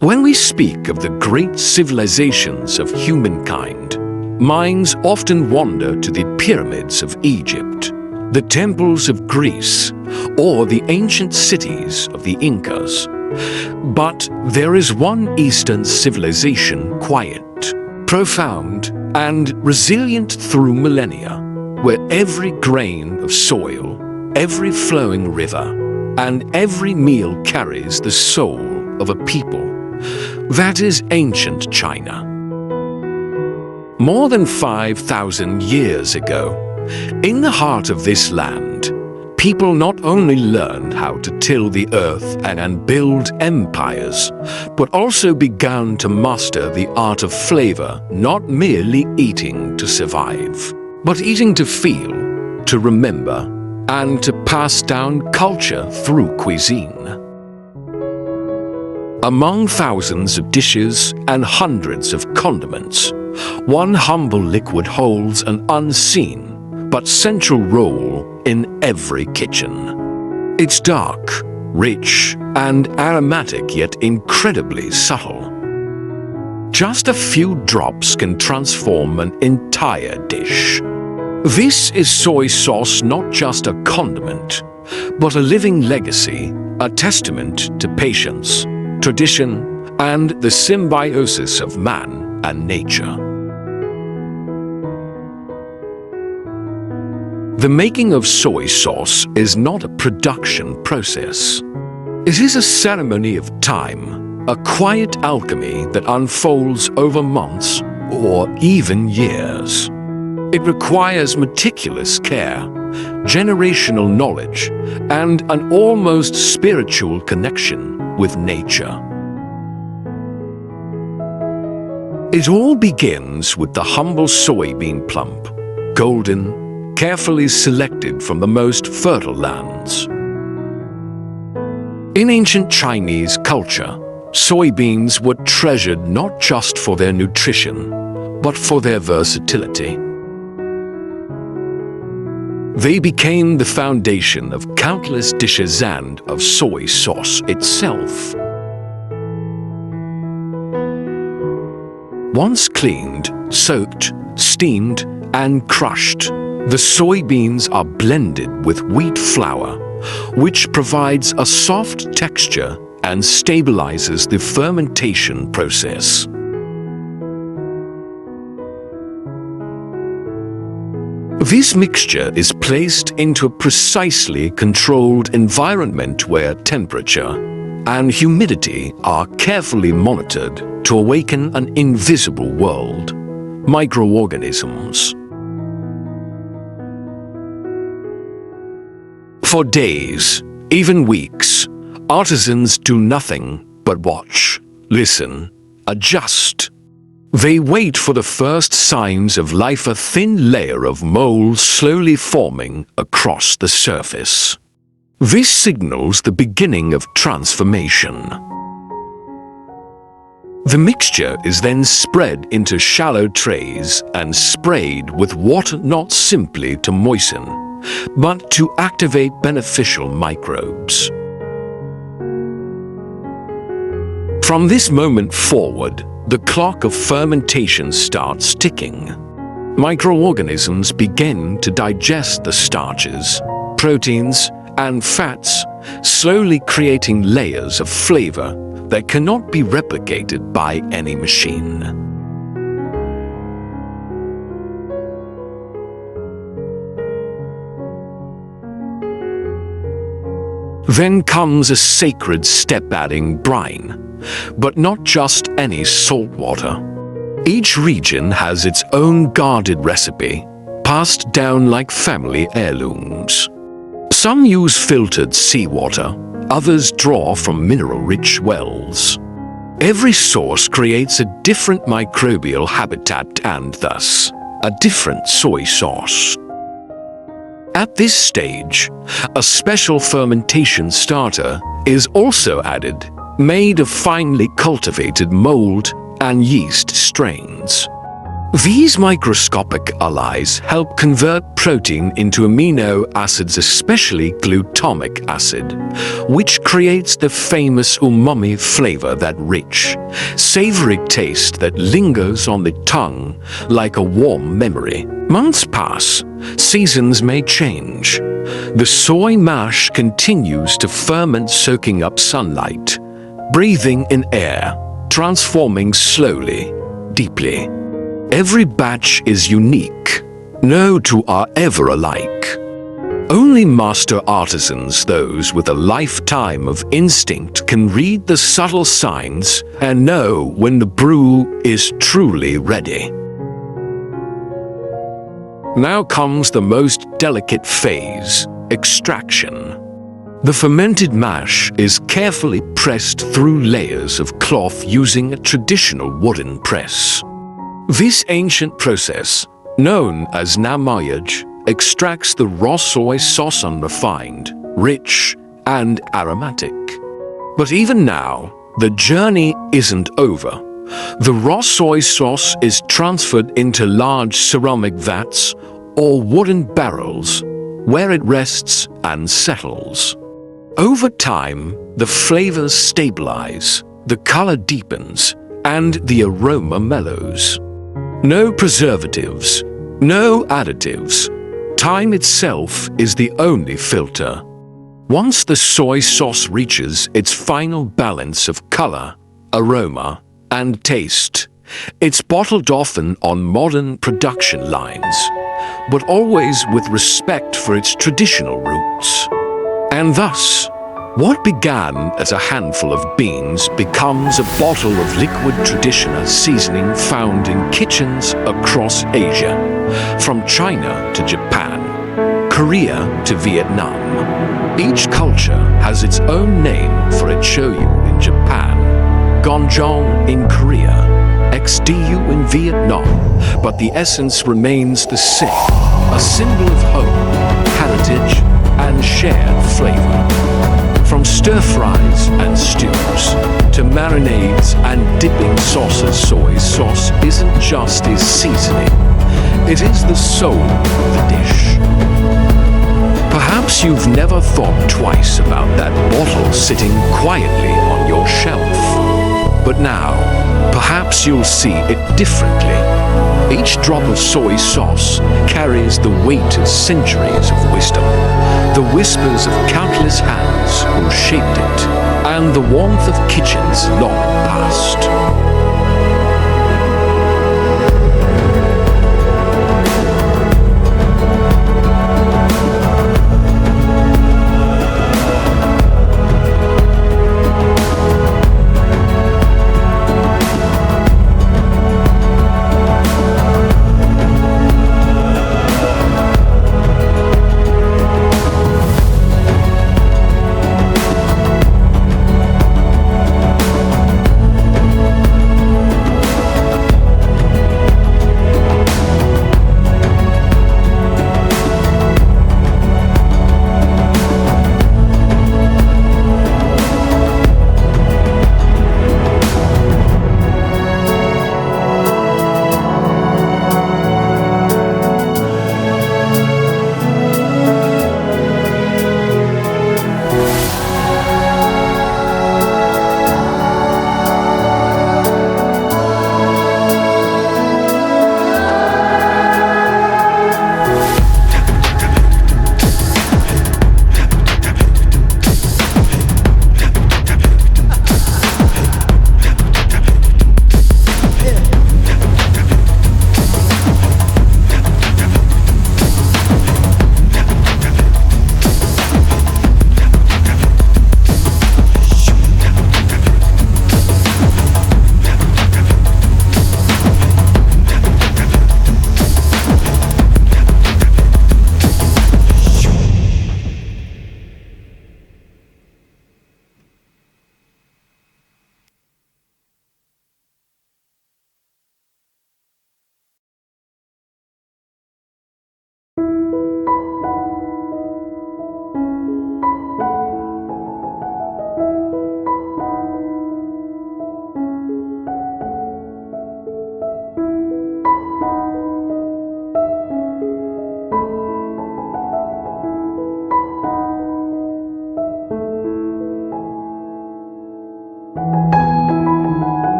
When we speak of the great civilizations of humankind, minds often wander to the pyramids of Egypt, the temples of Greece, or the ancient cities of the Incas. But there is one Eastern civilization, quiet, profound, and resilient through millennia, where every grain of soil, every flowing river, and every meal carries the soul of a people. That is ancient China. More than 5,000 years ago, in the heart of this land, people not only learned how to till the earth and build empires, but also began to master the art of flavor, not merely eating to survive, but eating to feel, to remember, and to pass down culture through cuisine. Among thousands of dishes and hundreds of condiments, one humble liquid holds an unseen but central role in every kitchen. It's dark, rich, and aromatic, yet incredibly subtle. Just a few drops can transform an entire dish. This is soy sauce, not just a condiment, but a living legacy, a testament to patience, tradition, and the symbiosis of man and nature. The making of soy sauce is not a production process. It is a ceremony of time, a quiet alchemy that unfolds over months or even years. It requires meticulous care, generational knowledge, and an almost spiritual connection with nature. It all begins with the humble soybean plump, golden, carefully selected from the most fertile lands. In ancient Chinese culture, soybeans were treasured not just for their nutrition, but for their versatility. They became the foundation of countless dishes and of soy sauce itself. Once cleaned, soaked, steamed, and crushed, the soybeans are blended with wheat flour, which provides a soft texture and stabilizes the fermentation process. This mixture is placed into a precisely controlled environment where temperature and humidity are carefully monitored to awaken an invisible world, microorganisms. For days, even weeks, artisans do nothing but watch, listen, adjust. They wait for the first signs of life, a thin layer of mold slowly forming across the surface. This signals the beginning of transformation. The mixture is then spread into shallow trays and sprayed with water, not simply to moisten, but to activate beneficial microbes. From this moment forward, the clock of fermentation starts ticking. Microorganisms begin to digest the starches, proteins, and fats, slowly creating layers of flavor that cannot be replicated by any machine. Then comes a sacred step, adding brine. But not just any salt water. Each region has its own guarded recipe, passed down like family heirlooms. Some use filtered seawater, others draw from mineral-rich wells. Every source creates a different microbial habitat and thus a different soy sauce. At this stage, a special fermentation starter is also added, made of finely cultivated mold and yeast strains. These microscopic allies help convert protein into amino acids, especially glutamic acid, which creates the famous umami flavor, that rich, savory taste that lingers on the tongue like a warm memory. Months pass, seasons may change. The soy mash continues to ferment, soaking up sunlight, breathing in air, transforming slowly, deeply. Every batch is unique. No two are ever alike. Only master artisans, those with a lifetime of instinct, can read the subtle signs and know when the brew is truly ready. Now comes the most delicate phase, extraction. The fermented mash is carefully pressed through layers of cloth using a traditional wooden press. This ancient process, known as namayage, extracts the raw soy sauce unrefined, rich, and aromatic. But even now, the journey isn't over. The raw soy sauce is transferred into large ceramic vats or wooden barrels, where it rests and settles. Over time, the flavors stabilize, the color deepens, and the aroma mellows. No preservatives, no additives. Time itself is the only filter. Once the soy sauce reaches its final balance of color, aroma, and taste, it's bottled, often on modern production lines, but always with respect for its traditional roots. And thus, what began as a handful of beans becomes a bottle of liquid traditional seasoning found in kitchens across Asia, from China to Japan, Korea to Vietnam. Each culture has its own name for its shoyu in Japan, gochujang in Korea, XDU in Vietnam, but the essence remains the same, a symbol of home, heritage, and shared flavor. From stir-fries and stews to marinades and dipping sauces, soy sauce isn't just its seasoning. It is the soul of the dish. Perhaps you've never thought twice about that bottle sitting quietly on your shelf. But now, perhaps you'll see it differently. Each drop of soy sauce carries the weight of centuries of wisdom, the whispers of countless hands who shaped it, and the warmth of kitchens long past.